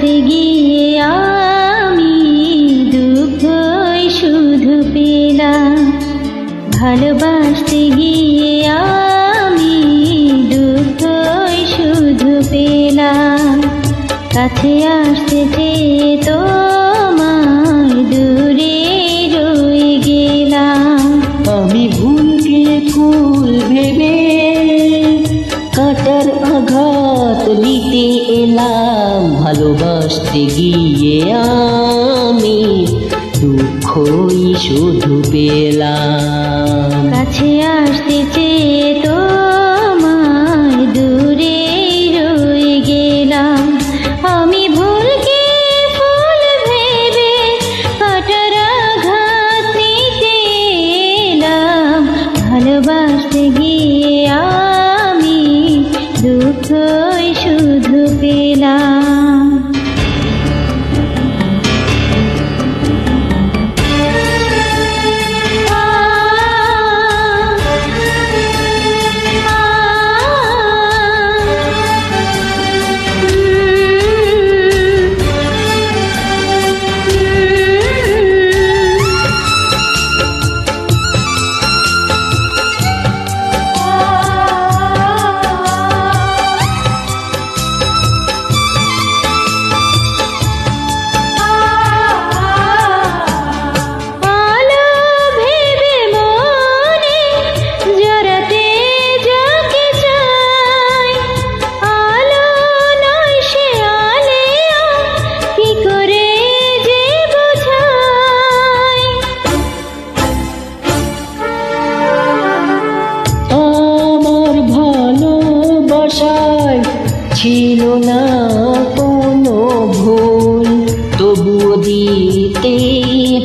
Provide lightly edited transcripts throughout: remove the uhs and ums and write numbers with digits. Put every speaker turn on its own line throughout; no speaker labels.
ভালোবাসতে গিয়ে আমি দুঃখই শুধু পেলাম। ভালোবাসতে গিয়ে আমি দুঃখই শুধু পেলাম। কাছে আসতে চেয়ে তোমায় দূরে রয়ে গেলাম।
আমি ভুলকে ফুল ভেবে কাঁটার আঘাত নিতে এলাম। ভালোবাসতে গিয়ে আমি দুঃখই শুধু পেলাম।
কাছে আসতে চেয়ে তোমায় দূরে রয়ে গেলাম। আমি ভুলকে ফুল ভেবে কাঁটার আঘাত নিতে এলাম। ভালোবাসতে গিয়ে আমি দুঃখই শুধু পেলাম।
ছিল না কোনো ভুল, তবুও দিতে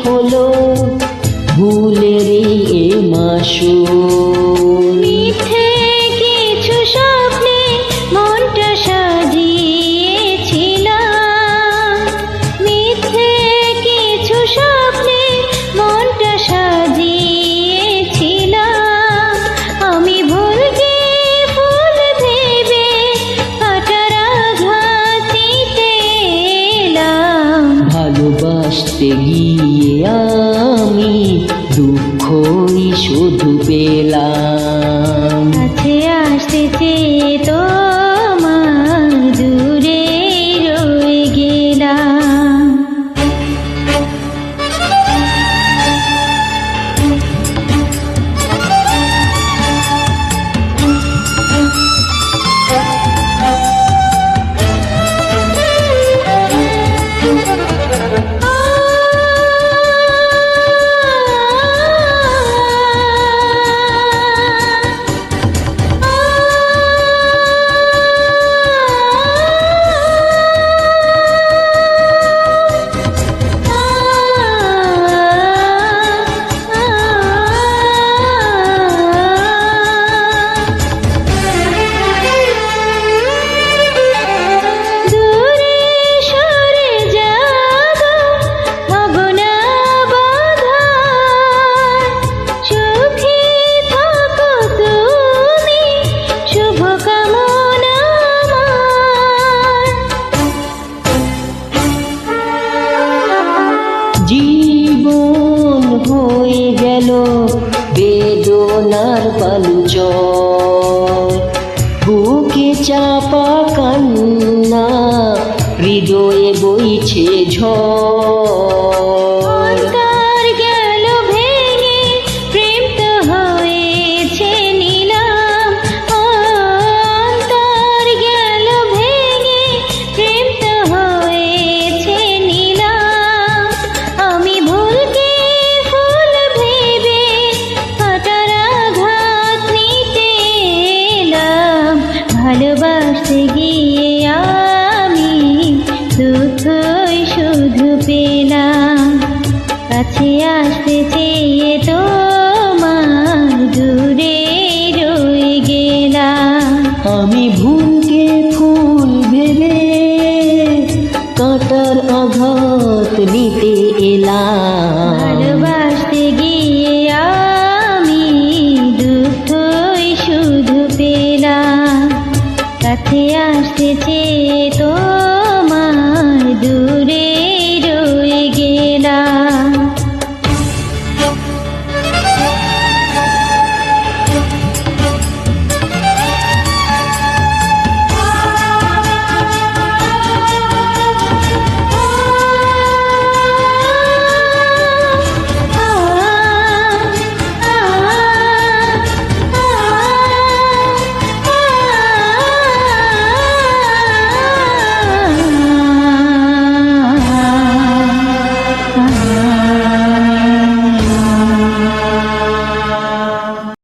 হলো ভুলের এ মাসুল।
মিথ্যে কিছু স্বপ্নে মনটা সাজিয়েছিলাম। মিথ্যে কিছু স্বপ্নে মনটা সাজিয়েছিলাম। আমি ভুলকে ফুল ভেবে কাঁটার আঘাত নিতে এলাম।
ভালোবাসতে গিয়ে আমি দুঃখই শুধু পেলাম।
কাছে আসতে চেয়ে তোমার দূরে রয়ে গেলাম।
জীবন হয়ে গেল বেদনার পালুচর, বুকে চাপা কান্না, হৃদয়ে বইছে ঝড়।
অন্তর গেল ভেঙে, প্রেম তো হয়েছে নিলাম। অন্তর গেল ভেঙে, প্রেম তো হয়েছে নিলাম। আমি ভুলকে ফুল ভেবে কাঁটার আঘাত নিতে এলাম। ভালোবাসতে গিয়ে আমি দুঃখই শুধু পেলাম। কাছে আসতে চেয়ে তোমার দূরে রয়ে গেলাম।
আমি ভুলকে ফুল ভেবে কাঁটার আঘাত নিতে এলাম।